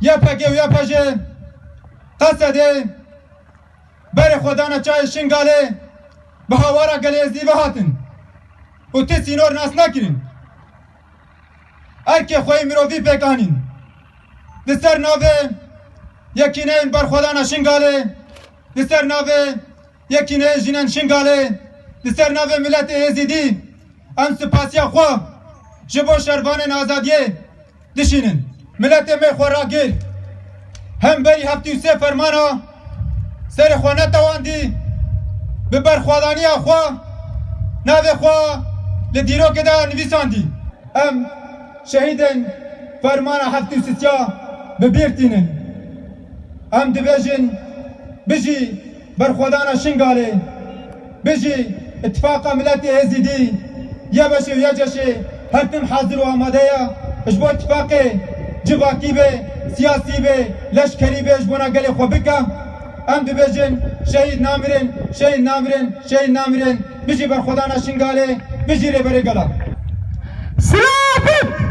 یا پکه و یا پجه قصده بر خودانا چای شنگاله به هوارا گلی ازدی بهاتن و تی سینور ناس نکرین ارکه خوی مروفی پکانین دستر ناوه یکینه این بر خودانا شنگاله دستر ناوه یکینه جنن شنگاله دستر ناوه ملت ازدی ام سپاسیا خواه جبو شروان آزادیه دشینن ملت می خورا گیر هم بری هفتی و سه فرمانا سر خوانه تواندی به برخوادانی خواه ناوه خواه لدیرو که دا نویساندی ام شهیدن فرمان هفتی و ستیا ببیرتینن ام دبیجن بجی برخوادانا شنگاله بجی اتفاق ملت ازیدی یا بشه و یا جشه هرتم حاضر و آماده یا اجبو اتفاق جواکی به سیاسی به لشکری به اجبونا گلی خوب بکم ام دبیجن شهید نامرن شهید نامرن شهید نامرن بجی برخوادانا شنگاله بجی ری بره گلا سلام